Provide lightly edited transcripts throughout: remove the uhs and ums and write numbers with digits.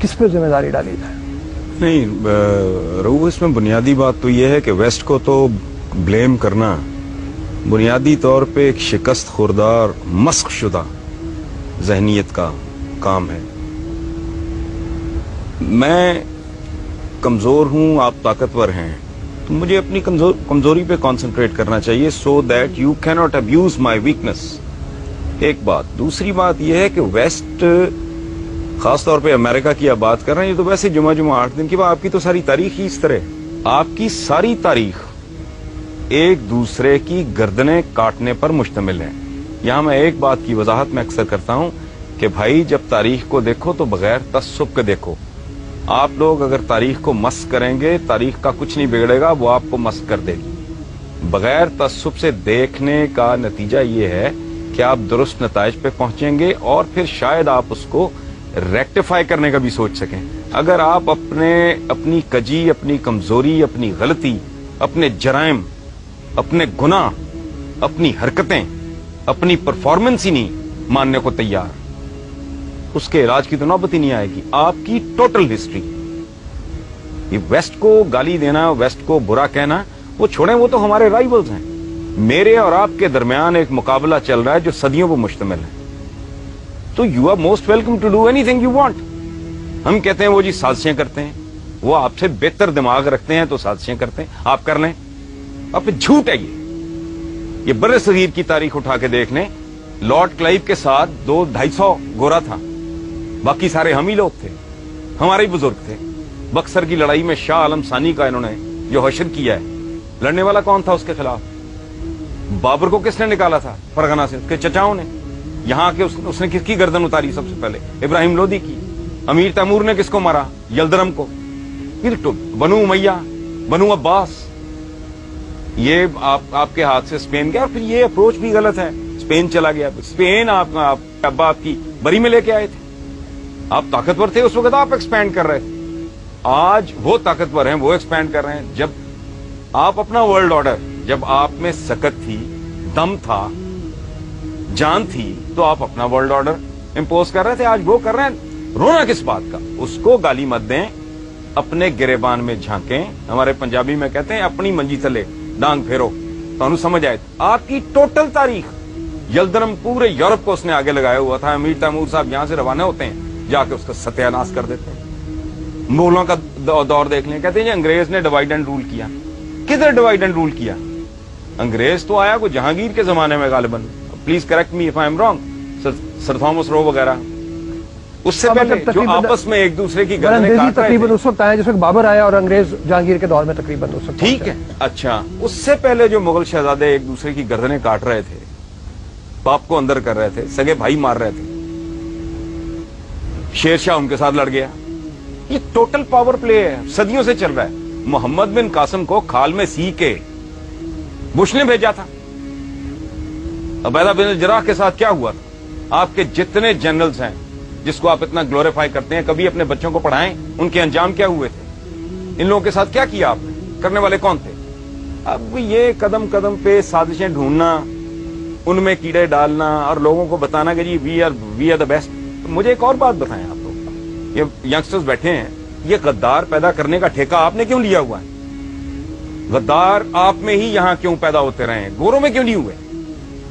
किस पे जिम्मेदारी डाली जाए? नहीं रहू, इसमें बुनियादी बात तो यह है कि वेस्ट को तो ब्लेम करना बुनियादी तौर पे एक शिकस्त खुरदार मस्क शुदा जहनीत का काम है। मैं कमजोर हूं, आप ताकतवर हैं, तो मुझे अपनी कमजोरी पे कंसंट्रेट करना चाहिए, so that you can not abuse my weakness. एक बात। दूसरी बात यह है कि वेस्ट, खासतौर पे अमेरिका की आप बात कर रहे हैं, ये तो वैसे जुमा 8 दिन की बात, आपकी तो सारी तारीख ही इस तरह, आपकी सारी तारीख एक दूसरे की गर्दनें काटने पर मुश्तमिल है। यहां मैं एक बात की वजाहत में अक्सर करता हूं कि भाई जब तारीख को देखो तो बगैर तस्सुब के देखो। आप लोग अगर तारीख को मस्क करेंगे, तारीख का कुछ नहीं बिगड़ेगा, वो आपको मस्क कर देगी। बगैर तस्सुब से देखने का नतीजा ये है कि आप दुरुस्त नताइज पे पहुंचेंगे और फिर शायद आप उसको रेक्टिफाई करने का भी सोच सकें। अगर आप अपनी कजी, अपनी कमजोरी, अपनी गलती, अपने जराइम, अपने गुनाह, अपनी हरकतें, अपनी परफॉर्मेंस ही नहीं मानने को तैयार, उसके इलाज की तो नौबत ही नहीं आएगी। आपकी टोटल हिस्ट्री, ये वेस्ट को गाली देना, वेस्ट को बुरा कहना, वो छोड़ें, वो तो हमारे राइवल्स हैं। मेरे और आपके दरमियान एक मुकाबला चल रहा है जो सदियों पर मुश्तमिल है। तो you are most welcome to do anything you want. हम कहते हैं वो जी साजिशें करते हैं, वो आपसे बेहतर दिमाग रखते हैं तो साजिशें करते हैं, आप कर लें। अब झूठ है ये बर्रे सगीर की तारीख उठा के देख लें, लॉर्ड क्लाइव के साथ 200-250 गोरा था, बाकी सारे हम ही लोग थे, हमारे ही बुजुर्ग थे। बक्सर की लड़ाई में शाह आलम सानी का इन्होंने जो हशर किया है, लड़ने वाला कौन था उसके खिलाफ? बाबर को किसने निकाला था फरगना से? उसके चचाओं ने। यहां के उसने किसकी गर्दन उतारी सबसे पहले? इब्राहिम लोदी की। अमीर तैमूर ने किसको मारा? यलदरम को। फिर तो बनु उमैया, बनु अब्बास, ये आपके हाथ से स्पेन गया। और फिर ये अप्रोच भी गलत है, स्पेन चला गया। स्पेन अब्बा आपकी बरी में लेके आए थे, आप ताकतवर थे उस वक्त, आप एक्सपैंड कर रहे थे। आज वो ताकतवर हैं, वो एक्सपैंड कर रहे हैं। जब आप अपना वर्ल्ड ऑर्डर, जब आप में सकत थी, दम था, जान थी, तो आप अपना वर्ल्ड ऑर्डर इंपोज कर रहे थे। आज वो कर रहे हैं। रोना किस बात का? उसको गाली मत दें, अपने गिरेबान में झांकें। हमारे पंजाबी में कहते हैं अपनी मंजी तले डांग फेरो, तो समझ आए। आपकी टोटल तारीख, यलदरम पूरे यूरोप को उसने आगे लगाया हुआ था। अमीर तैमूर साहब यहां से रवाना होते हैं, जाके उसका सत्यानाश कर देते हैं। मुगलों का दौर देख लें, कहते हैं जी अंग्रेज ने डिवाइड एंड रूल किया। किधर डिवाइड एंड रूल किया? अंग्रेज तो आया को जहांगीर के जमाने में गालिबन, please correct me if I am wrong, sir Thomas Roe वगैरह। उससे पहले जो आपस में एक दूसरे की गर्दनें काट रहे थे, उस वक्त आया जिस वक्त बाबर आया, और अंग्रेज जहांगीर के दौर में तकरीबन उस वक्त। ठीक है, अच्छा, उससे पहले जो मुगल शहजादे एक दूसरे की गर्दनें काट रहे थे, बाप को अंदर कर रहे थे, सगे भाई मार रहे थे, शेरशाह उनके साथ लड़ गया। ये टोटल पावर प्ले है, सदियों से चल रहा है। मोहम्मद बिन कासिम को खाल में सी के बुश ने भेजा था। अबैदा बिन जराह के साथ क्या हुआ था? आपके जितने जनरल्स हैं जिसको आप इतना ग्लोरीफाई करते हैं, कभी अपने बच्चों को पढ़ाएं, उनके अंजाम क्या हुए थे? इन लोगों के साथ क्या किया आपने? करने वाले कौन थे? अब ये कदम कदम पे साजिशें ढूंढना, उनमें कीड़े डालना और लोगों को बताना कि जी वी आर द बेस्ट। तो मुझे एक और बात बताएं आप लोग, ये यंगस्टर्स बैठे हैं, ये गद्दार पैदा करने का ठेका आपने क्यों लिया हुआ है? गद्दार आप में ही यहां क्यों पैदा होते रहे हैं, गोरों में क्यों नहीं हुए?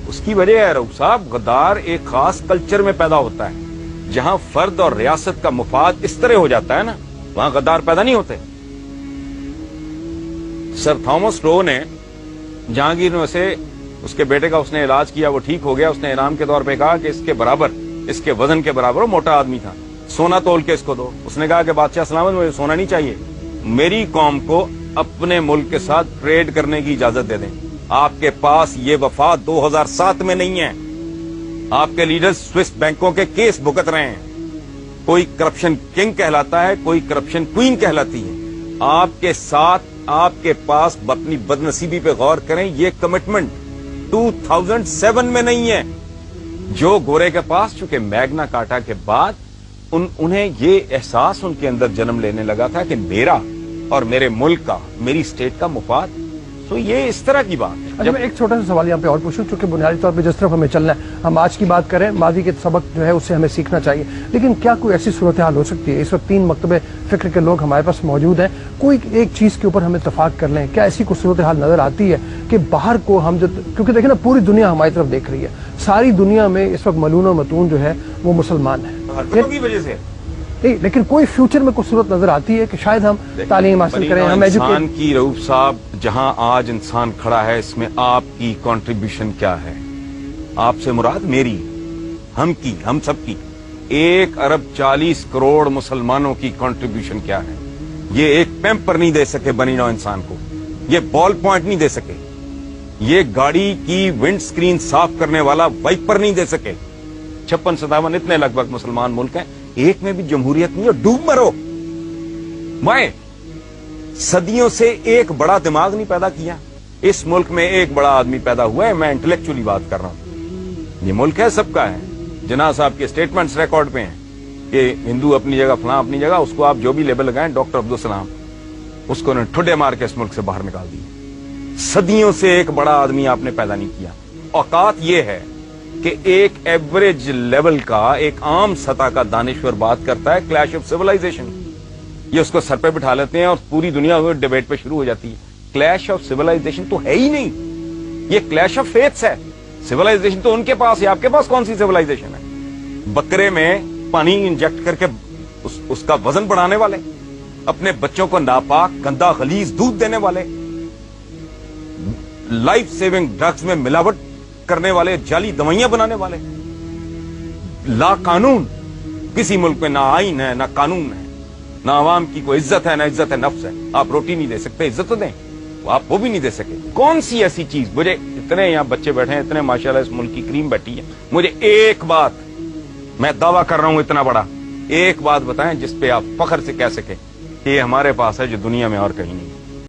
उसकी वजह है रऊफ साहब, गद्दार एक खास कल्चर में पैदा होता है, जहां फर्द और रियासत का मुफाद इस तरह हो जाता है ना, वहां गद्दार पैदा नहीं होते। सर थॉमस रो ने जहांगीर में से उसके बेटे का उसने इलाज किया, वो ठीक हो गया। उसने इनाम के तौर पे कहा कि इसके बराबर, इसके वजन के बराबर, वो मोटा आदमी था, सोना तोल के इसको दो। उसने कहा कि बादशाह सलामत, मुझे सोना नहीं चाहिए, मेरी कौम को अपने मुल्क के साथ ट्रेड करने की इजाजत दे दें। आपके पास ये वफा 2007 में नहीं है। आपके लीडर्स स्विस बैंकों के केस भुगत रहे हैं। कोई करप्शन किंग कहलाता है, कोई करप्शन क्वीन कहलाती है। आपके साथ, आपके पास अपनी बदनसीबी पे गौर करें, ये कमिटमेंट 2007 में नहीं है। जो गोरे के पास, चूंकि मैग्ना कार्टा के बाद उन्हें ये एहसास उनके अंदर जन्म लेने लगा था कि मेरा और मेरे मुल्क का, मेरी स्टेट का मुफाद तो ये इस तरह की बात है। अच्छा, मैं एक छोटा सा सवाल यहाँ पे और पूछूं, चूंकि बुनियादी तौर पे जिस तरफ हमें चलना है, हम आज की बात करें, माजी के सबक जो है उससे हमें सीखना चाहिए, लेकिन क्या कोई ऐसी सूरत हाल हो सकती है, इस वक्त 3 मकतबे फिक्र के लोग हमारे पास मौजूद हैं, कोई एक चीज़ के ऊपर हम इत्तफाक कर लें, क्या ऐसी कोई सूरत हाल नजर आती है कि बाहर को हम जो, क्योंकि देखिए ना पूरी दुनिया हमारी तरफ देख रही है, सारी दुनिया में इस वक्त मलून और मतून जो है वो मुसलमान है, हरकतों की वजह से नहीं, लेकिन कोई फ्यूचर में कोई सूरत नजर आती है कि शायद हम तालीम हासिल करें, हम इंसान की रऊफ साहब, जहां आज इंसान खड़ा है इसमें आपकी कंट्रीब्यूशन क्या है? आपसे मुराद मेरी, हम की, हम सब की 1 अरब 40 करोड़ मुसलमानों की कंट्रीब्यूशन क्या है? ये एक पैम्पर नहीं दे सके बनी नौ इंसान को, ये बॉल पॉइंट नहीं दे सके, ये गाड़ी की विंड स्क्रीन साफ करने वाला वाइपर नहीं दे सके। 56-57 इतने लगभग मुसलमान मुल्क हैं, एक में भी जमहूरियत नहीं है, डूब मरो। मैं सदियों से एक बड़ा दिमाग नहीं पैदा किया, इस मुल्क में एक बड़ा आदमी पैदा हुआ है, मैं इंटेलेक्चुअली बात कर रहा हूं। ये मुल्क है सबका है, जिन्ना साहब के स्टेटमेंट्स रिकॉर्ड पे हैं कि हिंदू अपनी जगह, फलां अपनी जगह, उसको आप जो भी लेबल लगाएं, डॉक्टर अब्दुल सलाम, उसको ने ठुड्डे मार के इस मुल्क से बाहर निकाल दिया। सदियों से एक बड़ा आदमी आपने पैदा नहीं किया। औकात ये है कि एक एवरेज लेवल का, एक आम सतह का दानिश्वर बात करता है क्लैश ऑफ सिविलाइजेशन, ये उसको सर पे बिठा लेते हैं और पूरी दुनिया में डिबेट पे शुरू हो जाती है। क्लैश ऑफ सिविलाइजेशन तो है ही नहीं, ये क्लैश ऑफ फेथ्स है। सिविलाइजेशन तो उनके पास है, आपके पास कौन सी सिविलाइजेशन है? बकरे में पानी इंजेक्ट करके उसका वजन बढ़ाने वाले, अपने बच्चों को नापाक गंदा खलीज दूध देने वाले, लाइफ सेविंग ड्रग्स में मिलावट करने वाले, जाली दवाइयां बनाने वाले, ला कानून, किसी मुल्क में ना आईन है ना कानून है, ना आवाम की कोई इज्जत है ना इज्जत है नफ्स है। आप रोटी नहीं दे सकते, इज्जत तो दें, आप वो भी नहीं दे सके। कौन सी ऐसी चीज, मुझे इतने यहाँ बच्चे बैठे हैं, इतने माशाल्लाह इस मुल्क की क्रीम बैठी है, मुझे एक बात, मैं दावा कर रहा हूं इतना बड़ा, एक बात बताएं जिस पे आप फख्र से कह सके कि ये हमारे पास है जो दुनिया में और कहीं नहीं।